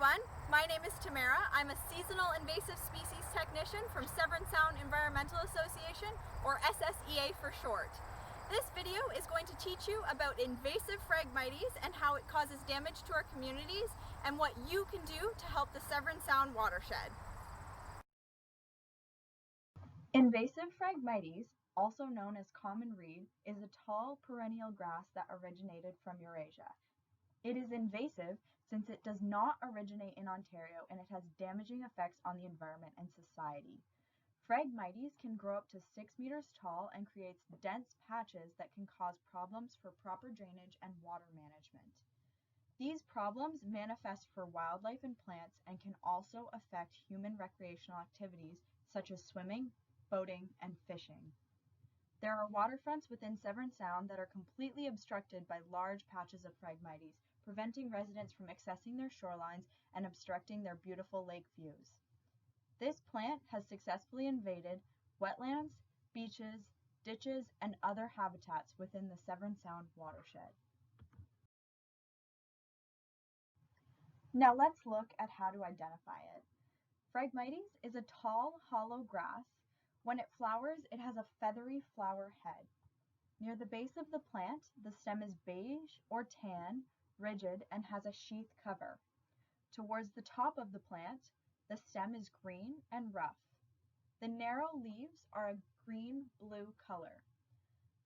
everyone. My name is Tamara. I'm a seasonal invasive species technician from Severn Sound Environmental Association, or SSEA for short. This video is going to teach you about invasive Phragmites and how it causes damage to our communities and what you can do to help the Severn Sound watershed. Invasive Phragmites, also known as common reed, is a tall perennial grass that originated from Eurasia. It is invasive since it does not originate in Ontario and it has damaging effects on the environment and society. Phragmites can grow up to 6 meters tall and creates dense patches that can cause problems for proper drainage and water management. These problems manifest for wildlife and plants and can also affect human recreational activities such as swimming, boating, and fishing. There are waterfronts within Severn Sound that are completely obstructed by large patches of Phragmites, preventing residents from accessing their shorelines and obstructing their beautiful lake views. This plant has successfully invaded wetlands, beaches, ditches, and other habitats within the Severn Sound watershed. Now let's look at how to identify it. Phragmites is a tall, hollow grass. When it flowers, it has a feathery flower head. Near the base of the plant, the stem is beige or tan, rigid, and has a sheath cover. Towards the top of the plant, the stem is green and rough. The narrow leaves are a green-blue color.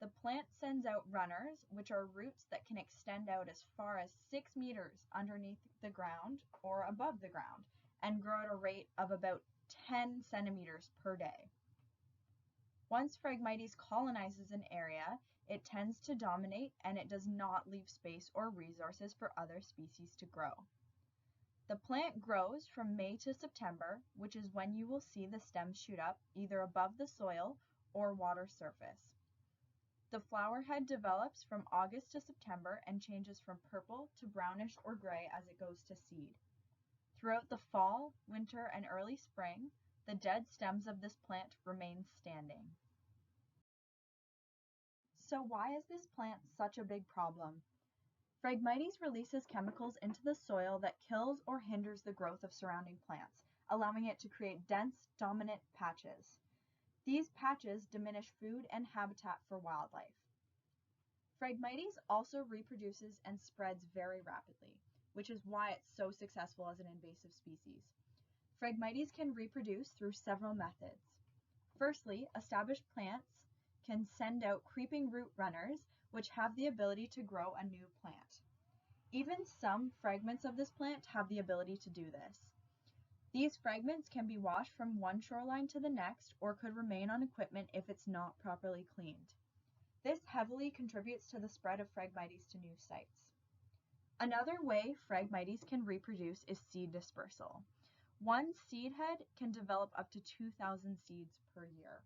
The plant sends out runners, which are roots that can extend out as far as 6 meters underneath the ground or above the ground and grow at a rate of about 10 centimeters per day. Once Phragmites colonizes an area, it tends to dominate and it does not leave space or resources for other species to grow. The plant grows from May to September, which is when you will see the stems shoot up either above the soil or water surface. The flower head develops from August to September and changes from purple to brownish or gray as it goes to seed. Throughout the fall, winter, and early spring, the dead stems of this plant remain standing. So why is this plant such a big problem? Phragmites releases chemicals into the soil that kills or hinders the growth of surrounding plants, allowing it to create dense, dominant patches. These patches diminish food and habitat for wildlife. Phragmites also reproduces and spreads very rapidly, which is why it's so successful as an invasive species. Phragmites can reproduce through several methods. Firstly, established plants can send out creeping root runners, which have the ability to grow a new plant. Even some fragments of this plant have the ability to do this. These fragments can be washed from one shoreline to the next or could remain on equipment if it's not properly cleaned. This heavily contributes to the spread of Phragmites to new sites. Another way Phragmites can reproduce is seed dispersal. One seed head can develop up to 2,000 seeds per year.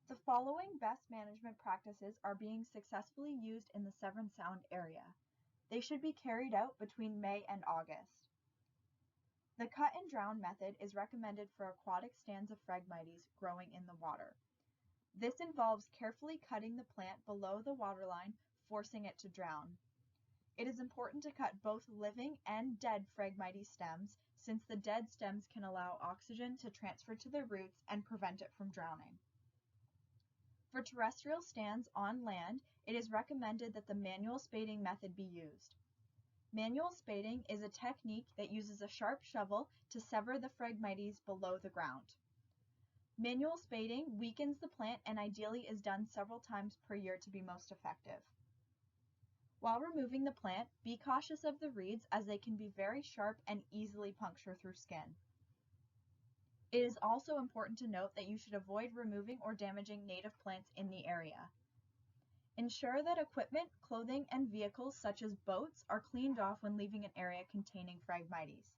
The following best management practices are being successfully used in the Severn Sound area. They should be carried out between May and August. The cut and drown method is recommended for aquatic stands of Phragmites growing in the water. This involves carefully cutting the plant below the waterline, forcing it to drown. It is important to cut both living and dead Phragmites stems, since the dead stems can allow oxygen to transfer to the roots and prevent it from drowning. For terrestrial stands on land, it is recommended that the manual spading method be used. Manual spading is a technique that uses a sharp shovel to sever the Phragmites below the ground. Manual spading weakens the plant and ideally is done several times per year to be most effective. While removing the plant, be cautious of the reeds as they can be very sharp and easily puncture through skin. It is also important to note that you should avoid removing or damaging native plants in the area. Ensure that equipment, clothing, and vehicles such as boats are cleaned off when leaving an area containing Phragmites.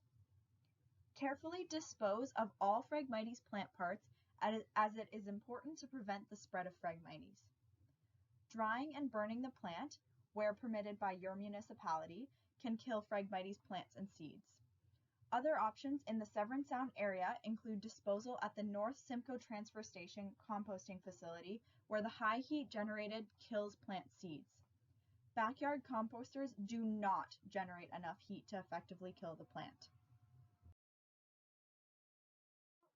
Carefully dispose of all Phragmites plant parts as it is important to prevent the spread of Phragmites. Drying and burning the plant, where permitted by your municipality, can kill Phragmites plants and seeds. Other options in the Severn Sound area include disposal at the North Simcoe Transfer Station composting facility, where the high heat generated kills plant seeds. Backyard composters do not generate enough heat to effectively kill the plant.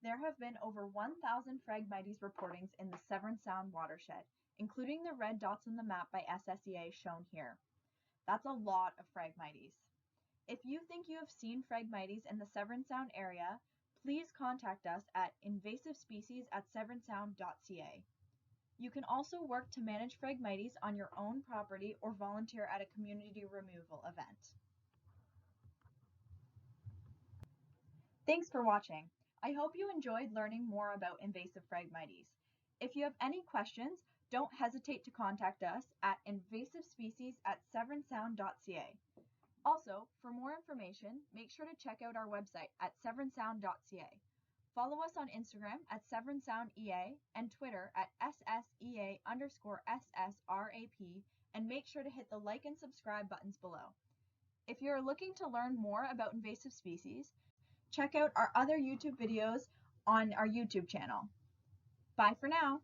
There have been over 1,000 Phragmites reportings in the Severn Sound watershed, including the red dots on the map by SSEA shown here. That's a lot of Phragmites. If you think you have seen Phragmites in the Severn Sound area, please contact us at invasivespecies@severnsound.ca. You can also work to manage Phragmites on your own property or volunteer at a community removal event. Thanks for watching. I hope you enjoyed learning more about invasive Phragmites. If you have any questions, don't hesitate to contact us at invasivespecies@severnsound.ca. Also, for more information, make sure to check out our website at severnsound.ca. Follow us on Instagram at SevernSoundEA and Twitter at SSEA_SSRAP, and make sure to hit the like and subscribe buttons below. If you're looking to learn more about invasive species, check out our other YouTube videos on our YouTube channel. Bye for now.